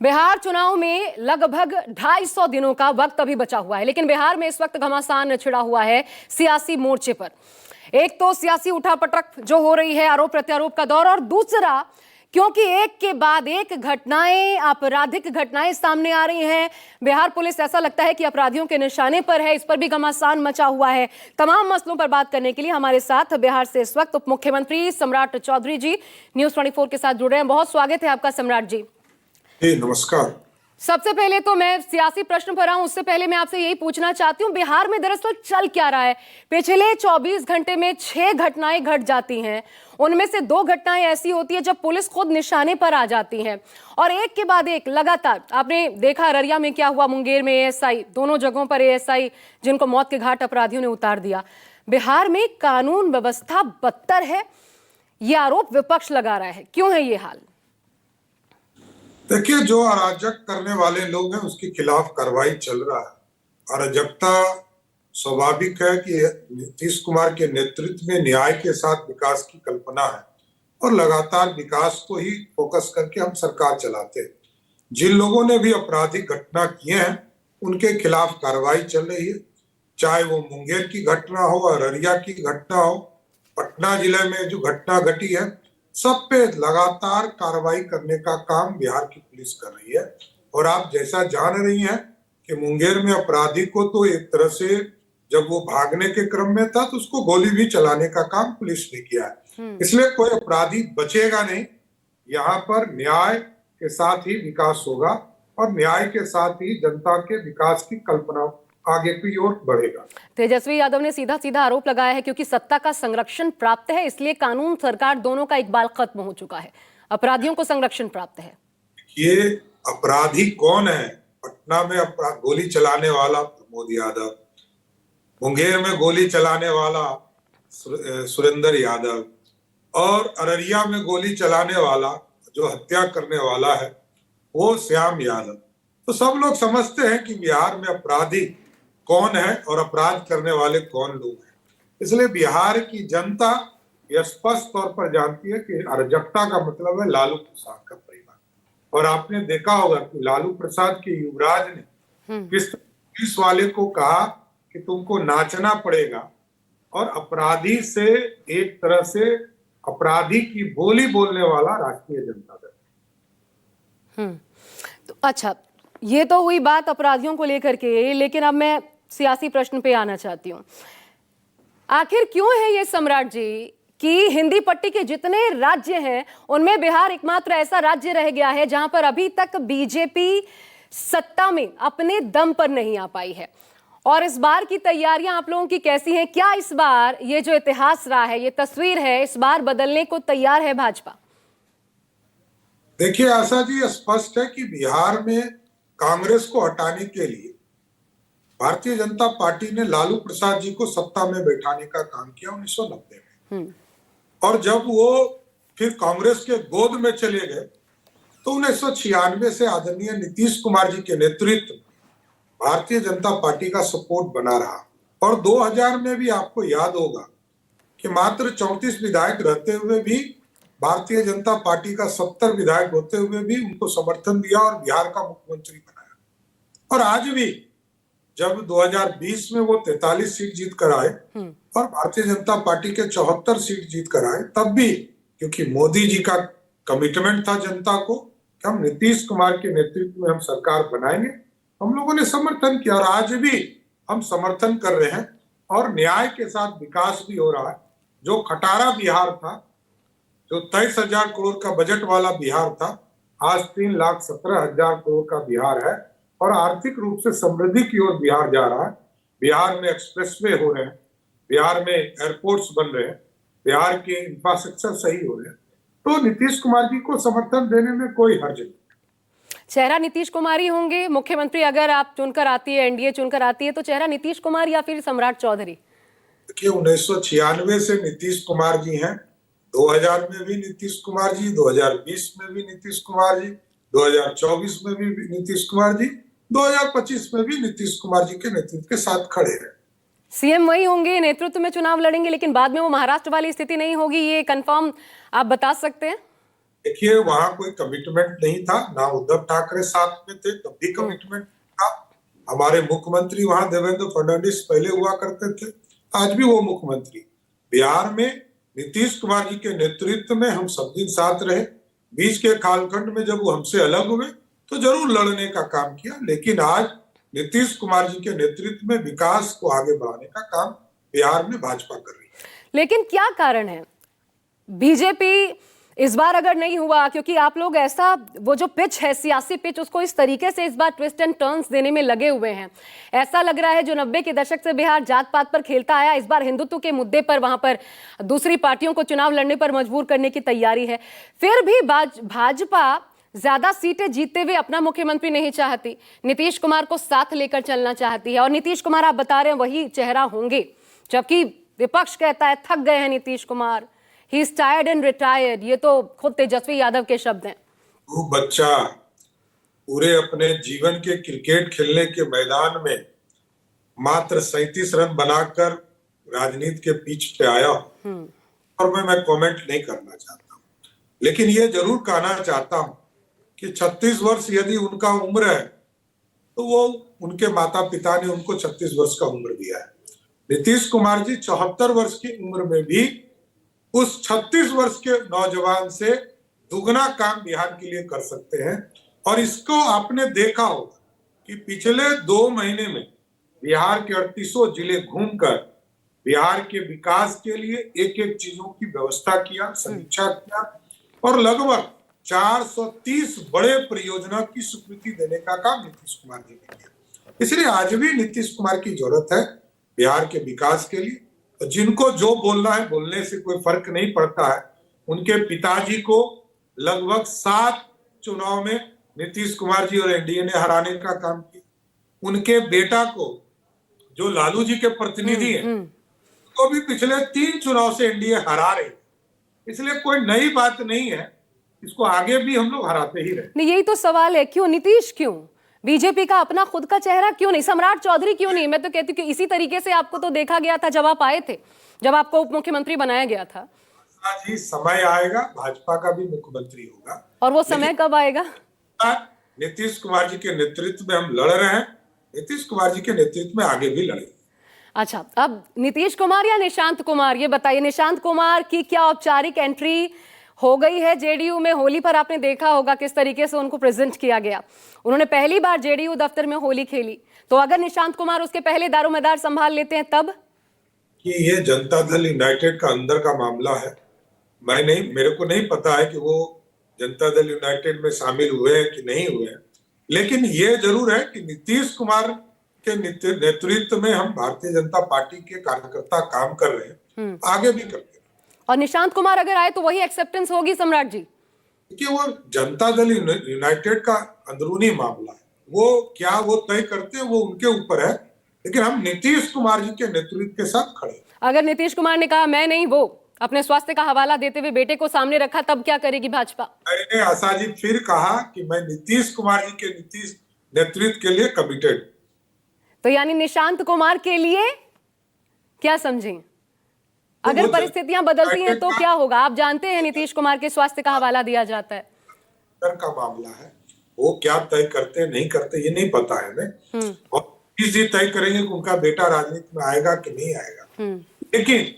बिहार चुनाव में लगभग 250 दिनों का वक्त अभी बचा हुआ है, लेकिन बिहार में इस वक्त घमासान छिड़ा हुआ है सियासी मोर्चे पर। एक तो सियासी उठापटक जो हो रही है, आरोप प्रत्यारोप का दौर, और दूसरा क्योंकि एक के बाद एक घटनाएं, आपराधिक घटनाएं सामने आ रही हैं। बिहार पुलिस ऐसा लगता है कि अपराधियों के निशाने पर है, इस पर भी घमासान मचा हुआ है। तमाम मसलों पर बात करने के लिए हमारे साथ बिहार से इस वक्त उप मुख्यमंत्री सम्राट चौधरी जी न्यूज़ 24 के साथ जुड़ रहे हैं। बहुत स्वागत है आपका सम्राट जी। नमस्कार। सबसे पहले तो मैं सियासी प्रश्न पर आऊं, उससे पहले मैं आपसे यही पूछना चाहती हूं, बिहार में दरअसल चल क्या रहा है? पिछले 24 घंटे में 6 घटनाएं घट जाती हैं, उनमें से 2 घटनाएं ऐसी होती है जब पुलिस खुद निशाने पर आ जाती है, और एक के बाद एक लगातार आपने देखा अररिया में क्या हुआ, मुंगेर में एएसआई, दोनों जगहों पर एएसआई जिनको मौत के घाट अपराधियों ने उतार दिया। बिहार में कानून व्यवस्था बदतर है, यह आरोप विपक्ष लगा रहा है। क्यों है ये हाल? देखिए, जो अराजक करने वाले लोग हैं उसके खिलाफ कार्रवाई चल रहा है। अराजकता स्वाभाविक है कि नीतीश कुमार के नेतृत्व में न्याय के साथ विकास की कल्पना है और लगातार विकास को ही फोकस करके हम सरकार चलाते हैं। जिन लोगों ने भी आपराधिक घटना किए हैं उनके खिलाफ कार्रवाई चल रही है, चाहे वो मुंगेर की घटना हो, अररिया की घटना हो, पटना जिले में जो घटना घटी है, सब पे लगातार कार्रवाई करने का काम बिहार की पुलिस कर रही है। और आप जैसा जान रही हैं कि मुंगेर में अपराधी को तो एक तरह से जब वो भागने के क्रम में था तो उसको गोली भी चलाने का काम पुलिस ने किया है। इसलिए कोई अपराधी बचेगा नहीं। यहाँ पर न्याय के साथ ही विकास होगा और न्याय के साथ ही जनता के विकास की कल्पना आगे की ओर बढ़ेगा। तेजस्वी यादव ने सीधा सीधा आरोप लगाया है क्योंकि सत्ता का संरक्षण प्राप्त है, इसलिए कानून सरकार दोनों का इकबाल खत्म हो चुका है, अपराधियों को संरक्षण प्राप्त है। ये अपराधी कौन है? पटना में गोली चलाने वाला प्रमोद यादव, मुंगेर में गोली चलाने वाला सुरेंद्र यादव, और अररिया में गोली चलाने वाला जो हत्या करने वाला है वो श्याम यादव। तो सब लोग समझते हैं कि बिहार में अपराधी कौन है और अपराध करने वाले कौन लोग हैं। इसलिए बिहार की जनता यह स्पष्ट तौर पर जानती है कि अराजकता का मतलब है लालू प्रसाद का परिवार। और आपने देखा होगा कि लालू प्रसाद के युवराज ने किस पुलिस वाले को कहा कि तुमको नाचना पड़ेगा, और अपराधी से एक तरह से अपराधी की बोली बोलने वाला राष्ट्रीय जनता दल। तो अच्छा, ये तो हुई बात अपराधियों को लेकर के, लेकिन अब मैं सियासी प्रश्न पे आना चाहती हूँ। आखिर क्यों है ये सम्राट जी कि हिंदी पट्टी के जितने राज्य हैं उनमें बिहार एकमात्र ऐसा राज्य रह गया है जहां पर अभी तक बीजेपी सत्ता में अपने दम पर नहीं आ पाई है? और इस बार की तैयारियां आप लोगों की कैसी हैं? क्या इस बार ये जो इतिहास रहा है, ये तस्वीर है, इस बार बदलने को तैयार है भाजपा? देखिए आशा जी, स्पष्ट है कि बिहार में कांग्रेस को हटाने के लिए भारतीय जनता पार्टी ने लालू प्रसाद जी को सत्ता में बैठाने का काम किया 1990 में। और जब वो फिर कांग्रेस के गोद में चले गए तो 1996 से आदरणीय नीतीश कुमार जी के नेतृत्व भारतीय जनता पार्टी का सपोर्ट बना रहा। और 2000 में भी आपको याद होगा कि मात्र 34 विधायक रहते हुए भी भारतीय जनता पार्टी का 70 विधायक होते हुए भी उनको समर्थन दिया और बिहार का मुख्यमंत्री बनाया। और आज भी जब 2020 में वो 43 सीट जीत कर आए और भारतीय जनता पार्टी के 74 सीट जीत कर आए, तब भी क्योंकि मोदी जी का कमिटमेंट था जनता को कि हम नीतीश कुमार के नेतृत्व में हम सरकार बनाएंगे, हम लोगों ने समर्थन किया। और आज भी हम समर्थन कर रहे हैं और न्याय के साथ विकास भी हो रहा है। जो खटारा बिहार था, जो 23,000 करोड़ का बजट वाला बिहार था, आज 3,17,000 करोड़ का बिहार है और आर्थिक रूप से समृद्धि की ओर बिहार जा रहा है। बिहार में एक्सप्रेसवे हो रहे हैं, बिहार में एयरपोर्ट्स बन रहे हैं, बिहार के इंफ्रास्ट्रक्चर सही हो रहे हैं। तो नीतीश कुमार जी को समर्थन देने में कोई हर्ज नहीं। चेहरा नीतीश कुमार ही होंगे मुख्यमंत्री, अगर आप चुनकर आती है, एनडीए चुनकर आती है, तो चेहरा नीतीश कुमार या फिर सम्राट चौधरी? देखिए, 1996 से नीतीश कुमार जी हैं, 2000 में भी नीतीश कुमार जी, 2020 में भी नीतीश कुमार जी, 2024 में भी नीतीश कुमार जी, 2025 में भी नीतीश कुमार जी के नेतृत्व के साथ खड़े हैं। सीएम वही होंगे, नेतृत्व में चुनाव लड़ेंगे, लेकिन बाद में वो महाराष्ट्र वाली स्थिति नहीं होगी, ये कंफर्म आप बता सकते हैं? देखिए, वहां कोई कमिटमेंट नहीं था, ना उद्धव ठाकरे साथ में थे तब भी कमिटमेंट था। हमारे मुख्यमंत्री वहां देवेंद्र फडणवीस पहले हुआ करते थे, आज भी वो मुख्यमंत्री। बिहार में नीतीश कुमार जी के नेतृत्व में हम सब दिन साथ रहे। बीच के कालखंड में जब वो हमसे अलग हुए तो जरूर लड़ने का काम किया, लेकिन आज नीतीश कुमार जी के नेतृत्व में विकास को आगे बढ़ाने का काम बिहार में भाजपा कर रही है। लेकिन क्या कारण है बीजेपी इस बार अगर नहीं हुआ, क्योंकि आप लोग ऐसा वो जो पिच है सियासी पिच उसको इस तरीके से इस बार ट्विस्ट एंड टर्न्स देने में लगे हुए हैं। ऐसा लग रहा है जो 90 के दशक से बिहार जात पात पर खेलता आया, इस बार हिंदुत्व के मुद्दे पर वहां पर दूसरी पार्टियों को चुनाव लड़ने पर मजबूर करने की तैयारी है। फिर भी भाजपा ज्यादा सीटें जीतते हुए अपना मुख्यमंत्री नहीं चाहती, नीतीश कुमार को साथ लेकर चलना चाहती है। और नीतीश कुमार आप बता रहे हैं वही चेहरा होंगे, जबकि विपक्ष कहता है थक गए हैं Nitish Kumar, he is tired and retired. ये तो खुद तेजस्वी यादव के शब्द हैं। वो बच्चा पूरे अपने जीवन के क्रिकेट खेलने के मैदान में मात्र 37 रन बनाकर राजनीति के पिच पे आया और मैं कमेंट नहीं करना चाहता हूँ, लेकिन ये जरूर कहना चाहता हूँ कि 36 वर्ष यदि उनका उम्र है तो वो उनके माता पिता ने उनको 36 वर्ष का उम्र दिया है। नीतीश कुमार जी 74 वर्ष की उम्र में भी उस 36 वर्ष के नौजवान से दुगना काम बिहार के लिए कर सकते हैं। और इसको आपने देखा होगा कि पिछले 2 महीने में बिहार के 38 जिले घूमकर बिहार के विकास के लिए एक एक चीजों की व्यवस्था किया, समीक्षा किया और लगभग 430 बड़े परियोजना की स्वीकृति देने का काम नीतीश कुमार जी ने किया। इसलिए आज भी नीतीश कुमार की जरूरत है बिहार के विकास के लिए। जिनको जो बोलना है बोलने से कोई फर्क नहीं पड़ता है। उनके पिताजी को लगभग 7 चुनाव में नीतीश कुमार जी और एनडीए ने हराने का काम किया। उनके बेटा को जो लालू जी के प्रतिनिधि हैं तो भी पिछले 3 चुनाव से एनडीए हरा रही है। इसलिए कोई नई बात नहीं है, इसको आगे भी हम लोग हराते ही रहे। नहीं, यही तो सवाल है, क्यों नीतीश, क्यों बीजेपी का अपना खुद का चेहरा क्यों नहीं, सम्राट चौधरी क्यों नहीं? मैं तो कहती हूँ कि इसी तरीके से आपको तो देखा गया था जब आप आए थे, जब आपको उप मुख्यमंत्री बनाया गया था। जी, समय आएगा, भाजपा का भी मुख्यमंत्री होगा। और वो समय कब आएगा? नीतीश कुमार जी के नेतृत्व में हम लड़ रहे हैं, नीतीश कुमार जी के नेतृत्व में आगे भी लड़ेंगे। अच्छा, अब नीतीश कुमार या निशांत कुमार, ये बताइए, निशांत कुमार की क्या औपचारिक एंट्री हो गई है जेडीयू में? होली पर आपने देखा होगा किस तरीके से उनको प्रेजेंट किया गया। उन्होंने पहली बार जेडीयू दफ्तर में होली खेली, तो अगर निशांत कुमार उसके पहले दारोमदार संभाल लेते हैं तब? कि ये जनता दल यूनाइटेड का अंदर का मामला है, मेरे को नहीं पता है कि वो जनता दल यूनाइटेड में शामिल हुए हैं कि नहीं हुए हैं, लेकिन ये जरूर है कि नीतीश कुमार के नेतृत्व में हम भारतीय जनता पार्टी के कार्यकर्ता काम कर रहे हैं, आगे भी करते हैं। और निशांत कुमार अगर आए तो वही एक्सेप्टेंस होगी सम्राट जी? कि वो जनता दल यूनाइटेड का अंदरूनी मामला है, वो क्या वो तय करते हैं वो उनके ऊपर है, लेकिन हम नीतीश कुमार जी के नेतृत्व के साथ खड़े। अगर नीतीश कुमार ने कहा मैं नहीं, वो अपने स्वास्थ्य का हवाला देते हुए बेटे को सामने रखा, तब क्या करेगी भाजपा? मैंने आशा जी फिर कहा कि मैं नीतीश कुमार जी के नेतृत्व के लिए कमिटेड। तो यानी निशांत कुमार के लिए क्या समझें? अगर परिस्थितियां बदलती हैं तो क्या होगा? आप जानते हैं नीतीश कुमार के स्वास्थ्य का हवाला दिया जाता है, का मामला है, वो क्या तय करते नहीं करते ये नहीं पता है हमें, और किसी तय करेंगे कि उनका बेटा राजनीति में आएगा कि नहीं आएगा। लेकिन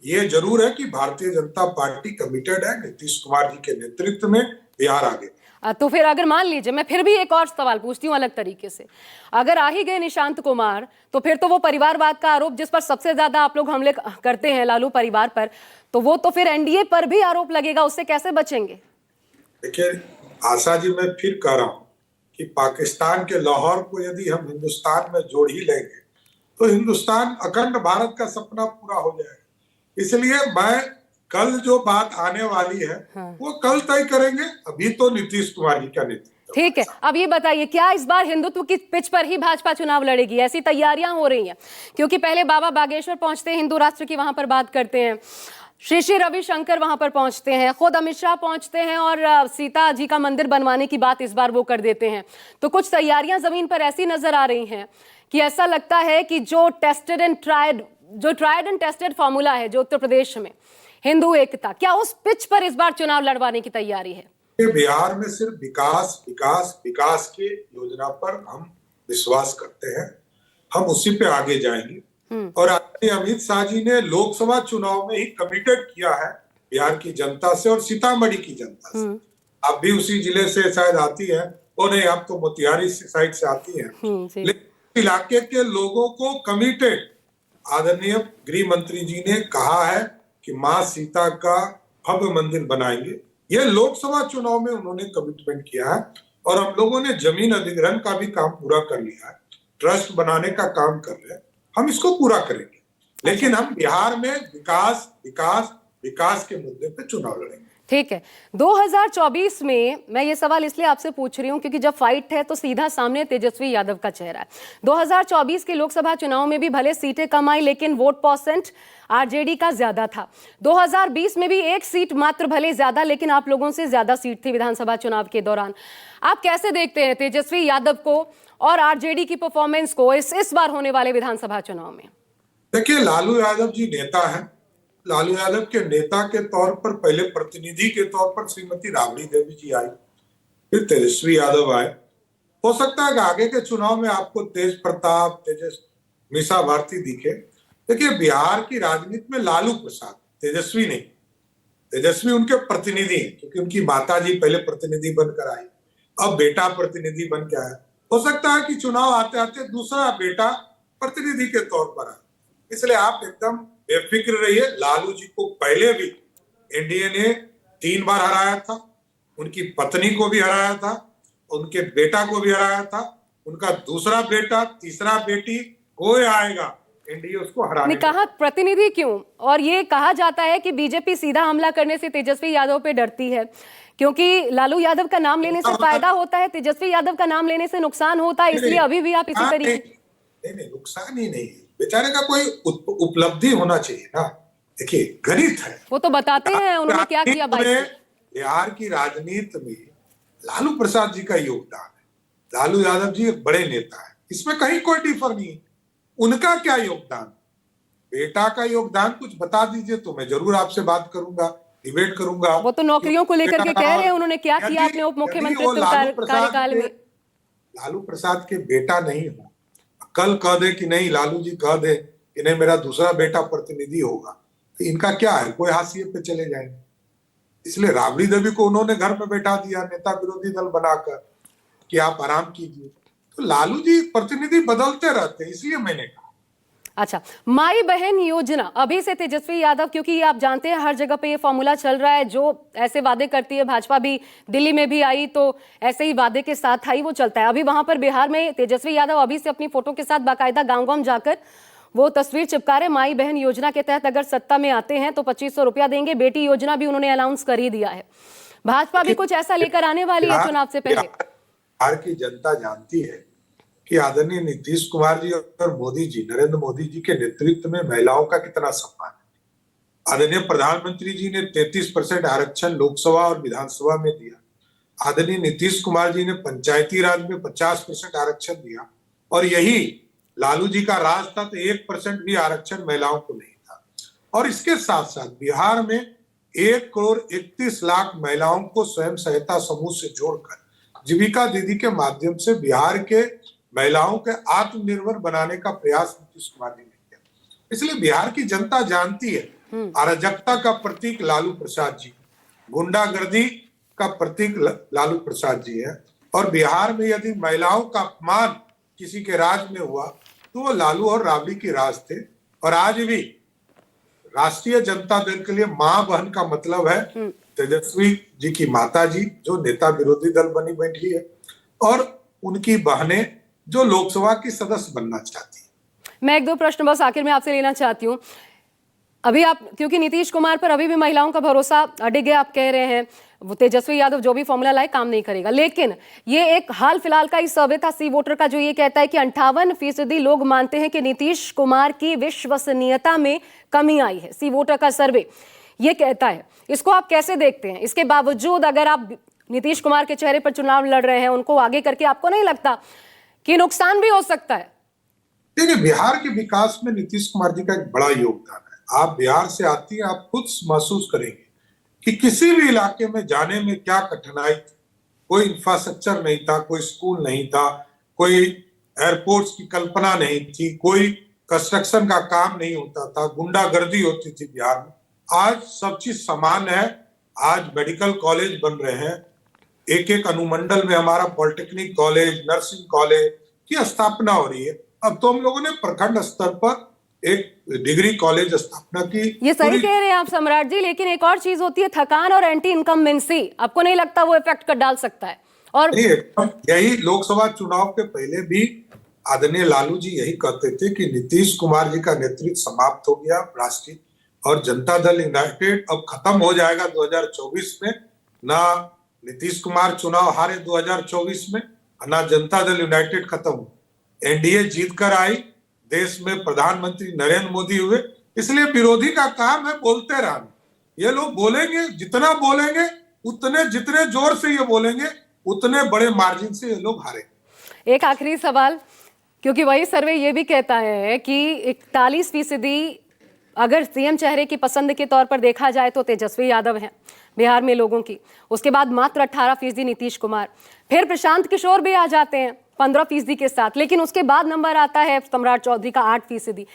ये जरूर है कि भारतीय जनता पार्टी कमिटेड है नीतीश कुमार जी के नेतृत्व में बिहार आगे। तो फिर अगर मान लीजिए, मैं फिर भी एक और सवाल पूछती हूँ अलग तरीके से, अगर आ ही गए निशांत कुमार तो फिर तो वो परिवारवाद का आरोप जिस पर सबसे ज्यादा आप लोग हमले करते हैं लालू परिवार पर, तो वो तो फिर एनडीए पर भी आरोप लगेगा, उससे कैसे बचेंगे? देखिए आशा जी, मैं फिर कह रहा हूँ कि पाकिस्तान के लाहौर को यदि हम हिंदुस्तान में जोड़ ही लेंगे तो हिंदुस्तान अखंड भारत का सपना पूरा हो जाएगा। इसलिए मैं कल जो बात आने वाली है वो कल तय करेंगे, अभी तो नीतीश कुमार जी का नेतृत्व। ठीक है, अब ये बताइए, क्या इस बार हिंदुत्व की पिच पर ही भाजपा चुनाव लड़ेगी? ऐसी तैयारियां हो रही हैं, क्योंकि पहले बाबा बागेश्वर पहुंचते हैं, हिंदू राष्ट्र की वहां पर बात करते हैं, श्री रविशंकर वहां पर पहुंचते हैं, खुद अमित शाह पहुंचते हैं और सीता जी का मंदिर बनवाने की बात इस बार वो कर देते हैं। तो कुछ तैयारियां जमीन पर ऐसी नजर आ रही हैं कि ऐसा लगता है कि जो ट्राइड एंड टेस्टेड फॉर्मूला है जो उत्तर प्रदेश में, हिंदू एकता, क्या उस पिच पर इस बार चुनाव लड़वाने की तैयारी है? बिहार में सिर्फ विकास विकास विकास की योजना पर हम विश्वास करते हैं, हम उसी पे आगे जाएंगे। और आदरणीय अमित शाह जी ने लोकसभा चुनाव में ही कमिटेड किया है बिहार की जनता से और सीतामढ़ी की जनता से। आप भी उसी जिले से शायद आती है, ओ नहीं, आप तो मोतिहारी साइड से आती हैं, लेकिन इलाके के लोगों को कमिटेड आदरणीय गृह मंत्री जी ने कहा है कि मां सीता का भव्य मंदिर बनाएंगे। यह लोकसभा चुनाव में उन्होंने कमिटमेंट किया है और हम लोगों ने जमीन अधिग्रहण का भी काम पूरा कर लिया है, ट्रस्ट बनाने का काम कर रहे हैं, हम इसको पूरा करेंगे। लेकिन हम बिहार में विकास विकास विकास के मुद्दे पे चुनाव लड़ेंगे। ठीक है, 2024 में मैं ये सवाल इसलिए आपसे पूछ रही हूं क्योंकि जब फाइट है तो सीधा सामने तेजस्वी यादव का चेहरा है। 2024 के लोकसभा चुनाव में भी भले सीटें कम आई लेकिन वोट परसेंट आरजेडी का ज्यादा था। 2020 में भी एक सीट मात्र भले ज्यादा, लेकिन आप लोगों से ज्यादा सीट थी विधानसभा चुनाव के दौरान। आप कैसे देखते हैं तेजस्वी यादव को और आरजेडी की परफॉर्मेंस को इस बार होने वाले विधानसभा चुनाव में? देखिए, लालू यादव जी नेता है। लालू यादव के नेता के तौर पर पहले प्रतिनिधि के तौर पर श्रीमती राबड़ी देवी जी आई, फिर तेजस्वी यादव आए। हो सकता है कि आगे के चुनाव में आपको तेज प्रताप, मीसा भारती दिखे। देखिए, बिहार की राजनीति में लालू प्रसाद, तेजस्वी नहीं, तेजस्वी उनके प्रतिनिधि हैं, क्योंकि उनकी माता जी पहले प्रतिनिधि बनकर आई, अब बेटा प्रतिनिधि बन के आया। हो सकता है कि चुनाव आते आते दूसरा बेटा प्रतिनिधि के तौर पर आए, इसलिए आप एकदम बेफिक्र रहिए। लालू जी को पहले भी एनडीए ने 3 बार हराया था, उनकी पत्नी को भी हराया था, उनके बेटा को भी हराया था, उनका दूसरा बेटा, तीसरा बेटी कोई आएगा, एनडीए उसको हराने। कहा प्रतिनिधि क्यों? और ये कहा जाता है कि बीजेपी सीधा हमला करने से तेजस्वी यादव पे डरती है, क्योंकि लालू यादव का नाम लेने से फायदा होता है, तेजस्वी यादव का नाम लेने से नुकसान होता है, इसलिए अभी भी आप इसी तरीके। नहीं, नुकसान ही नहीं, बेचारे का कोई उपलब्धि होना चाहिए ना। देखिए, गणित है, वो तो बताते हैं उन्होंने क्या किया। बिहार की राजनीति में लालू प्रसाद जी का योगदान है। लालू यादव जी एक बड़े नेता है, इसमें कहीं कोई डिफर नहीं है। उनका क्या योगदान, बेटा का योगदान कुछ बता दीजिए तो मैं जरूर आपसे बात करूंगा, डिबेट करूंगा। वो तो नौकरियों को लेकर के कह रहे हैं, उन्होंने क्या किया अपने उप मुख्यमंत्री कार्यकाल में। लालू प्रसाद के बेटा नहीं हो, कल कह दे कि नहीं, लालू जी कह दे कि नहीं मेरा दूसरा बेटा प्रतिनिधि होगा, तो इनका क्या है, कोई हाशिए पे चले जाएंगे। इसलिए राबड़ी देवी को उन्होंने घर में बैठा दिया नेता विरोधी दल बनाकर कि आप आराम कीजिए। तो लालू जी प्रतिनिधि बदलते रहते हैं, इसलिए मैंने कहा। अच्छा, माई बहन योजना अभी से तेजस्वी यादव, क्योंकि ये आप जानते हैं हर जगह पे ये फॉर्मूला चल रहा है, जो ऐसे वादे करती है भाजपा भी, दिल्ली में भी आई तो ऐसे ही वादे के साथ आई, वो चलता है। अभी वहां पर बिहार में तेजस्वी यादव अभी से अपनी फोटो के साथ बाकायदा गाँव-गाँव जाकर वो तस्वीर चिपका रहे। माई बहन योजना के तहत अगर सत्ता में आते हैं तो 2500 रुपया देंगे। बेटी योजना भी उन्होंने अनाउंस कर ही दिया है। भाजपा भी कुछ ऐसा लेकर आने वाली है चुनाव से पहले। बिहार की जनता जानती है कि आदरणीय नीतीश कुमार जी और मोदी जी, नरेंद्र मोदी जी के नेतृत्व में महिलाओं का कितना सम्मान है। आदरणीय प्रधानमंत्री जी ने 33% आरक्षण लोकसभा और विधानसभा में दिया। आदरणीय नीतीश कुमार जी ने पंचायती राज में 50% आरक्षण दिया, और यही लालू जी का राज था तो 1% भी आरक्षण महिलाओं को नहीं था। और इसके साथ साथ बिहार में 1,31,00,000 महिलाओं को स्वयं सहायता समूह से जोड़कर जीविका दीदी के माध्यम से बिहार के महिलाओं के आत्मनिर्भर बनाने का प्रयास नीतीश कुमार जी ने किया। इसलिए बिहार की जनता जानती है अराजकता का प्रतीक लालू प्रसाद जी, गुंडागर्दी का प्रतीक लालू प्रसाद जी है। और बिहार में यदि महिलाओं का अपमान किसी के राज में हुआ तो वो लालू और राबड़ी की राज थे। और आज भी राष्ट्रीय जनता दल के लिए मां बहन का मतलब है तेजस्वी जी की माता जी, जो नेता विरोधी दल बनी बैठी है, और उनकी बहनें जो लोकसभा की सदस्य बनना चाहती है। मैं 1-2 प्रश्न बस आखिर में आपसे लेना चाहती हूँ। अभी आप, क्योंकि नीतीश कुमार पर अभी भी महिलाओं का भरोसा अडिग है, आप कह रहे हैं वो तेजस्वी यादव जो भी फॉर्मूला लाए काम नहीं करेगा, लेकिन ये एक हाल फिलहाल का ही सर्वे था सी वोटर का, जो ये कहता है कि 58% लोग मानते हैं कि नीतीश कुमार की विश्वसनीयता में कमी आई है। सी वोटर का सर्वे ये कहता है, इसको आप कैसे देखते हैं? इसके बावजूद अगर आप नीतीश कुमार के चेहरे पर चुनाव लड़ रहे हैं, उनको आगे करके, आपको नहीं लगता कि नुकसान भी हो सकता है? देखिए, बिहार के विकास में नीतीश कुमार जी का एक बड़ा योगदान है। आप बिहार से आती हैं, आप खुद महसूस करेंगे कि किसी भी इलाके में जाने में क्या कठिनाई थी। कोई इंफ्रास्ट्रक्चर नहीं था, कोई स्कूल नहीं था, कोई एयरपोर्ट्स की कल्पना नहीं थी, कोई कंस्ट्रक्शन का काम नहीं होता था, गुंडागर्दी होती थी बिहार में। आज सब चीज समान है। आज मेडिकल कॉलेज बन रहे हैं, एक एक अनुमंडल में हमारा पॉलिटेक्निक कॉलेज, नर्सिंग कॉलेज की स्थापना हो रही है। अब तो हम लोगों ने प्रखंड स्तर पर एक डिग्री कॉलेज स्थापना की। ये सही कह रहे हैं आप सम्राट जी, लेकिन एक और चीज होती है थकान और एंटी इनकम्बेंसी। आपको नहीं लगता वो इफेक्ट कर डाल सकता है? और यही लोकसभा चुनाव के पहले भी आदरणीय लालू जी यही कहते थे कि नीतीश कुमार जी का नेतृत्व समाप्त हो गया राष्ट्रीय, और जनता दल यूनाइटेड अब खत्म हो जाएगा 2024 में। ना नीतीश कुमार चुनाव हारे 2024 में, ना जनता दल यूनाइटेड खत्म हो। एनडीए जीत कर आई, देश में प्रधानमंत्री नरेंद्र मोदी हुए। इसलिए विरोधी का काम है बोलते रहना। ये लोग बोलेंगे, जितना बोलेंगे उतने, जितने जोर से ये बोलेंगे उतने बड़े मार्जिन से ये लोग हारेंगे। एक आखिरी सवाल, क्योंकि वही सर्वे ये भी कहता है कि 41% अगर सीएम चेहरे की पसंद के तौर पर देखा जाए तो तेजस्वी यादव हैं बिहार में लोगों की, उसके बाद मात्र 18% नीतीश कुमार, फिर प्रशांत किशोर भी आ जाते हैं 15% के साथ, लेकिन उसके बाद नंबर आता है सम्राट चौधरी का 8%।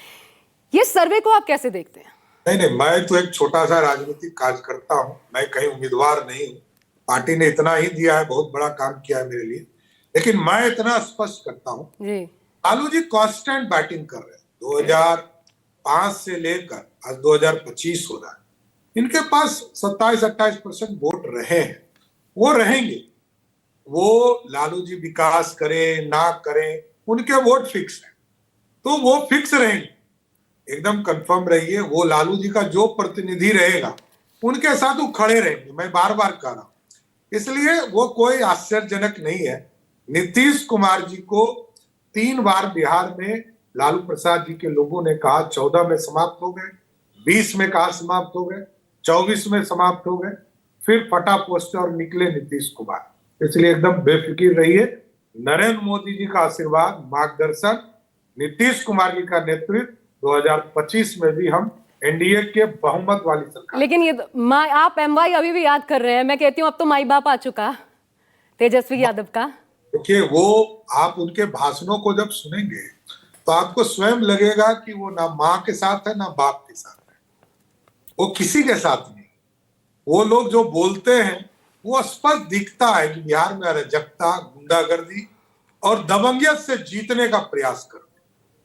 ये सर्वे को आप कैसे देखते हैं? नहीं, मैं तो एक छोटा सा राजनीतिक कार्यकर्ता हूं, मैं कहीं उम्मीदवार नहीं हूं। पार्टी ने इतना ही दिया है, बहुत बड़ा काम किया है मेरे लिए, लेकिन मैं इतना स्पष्ट करता हूं, लालू जी कांस्टेंट बैटिंग कर रहे हैं। 2005 से लेकर आज 2025 हो रहा है, इनके पास 27-28% वोट रहे हैं, वो रहेंगे। वो लालू जी विकास करें ना करें, उनके वोट फिक्स है, तो वो फिक्स रहेंगे। एकदम कंफर्म रहिए, वो लालू जी का जो प्रतिनिधि रहेगा उनके साथ वो खड़े रहेंगे। मैं बार बार कह रहा हूं, इसलिए वो कोई आश्चर्यजनक नहीं है। नीतीश कुमार जी को 3 बार बिहार में लालू प्रसाद जी के लोगों ने कहा 14 में समाप्त हो गए, 20 में कहा समाप्त हो गए, 24 में समाप्त हो गए, फिर फटा पोस्टर और निकले नीतीश कुमार। इसलिए एकदम बेफिक्र रहिए। नरेंद्र मोदी जी का आशीर्वाद, मार्गदर्शन, नीतीश कुमार जी का नेतृत्व, 2025 में भी हम एनडीए के बहुमत वाली सरकार। लेकिन ये आप एमवाई अभी भी याद कर रहे हैं। मैं कहती हूँ अब तो माई बाप आ चुका तेजस्वी यादव का। देखिए, वो आप उनके भाषणों को जब सुनेंगे तो आपको स्वयं लगेगा कि वो ना माँ के साथ है ना बाप के साथ है, वो किसी के साथ नहीं। वो लोग जो बोलते हैं वो स्पष्ट दिखता है कि बिहार में अराजकता, गुंडागर्दी और दबंगियत से जीतने का प्रयास कर।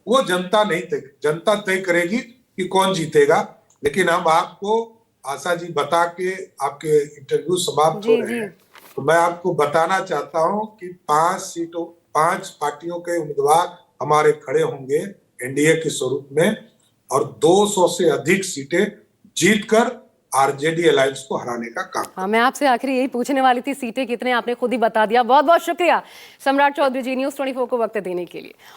वो जनता नहीं तय, जनता तय करेगी कि कौन जीतेगा। लेकिन हम आपको आशा जी बता के, आपके इंटरव्यू समाप्त हो रहे हैं, तो मैं आपको बताना चाहता हूं कि 5 पार्टियों के उम्मीदवार हमारे खड़े होंगे एनडीए के स्वरूप में, और 200 से अधिक सीटें जीतकर आरजेडी अलायंस को हराने का काम। हाँ, मैं आपसे आखिरी यही पूछने वाली थी, सीटें कितने आपने खुद ही बता दिया। बहुत बहुत शुक्रिया सम्राट चौधरी जी न्यूज़ 24 को वक्त देने के लिए।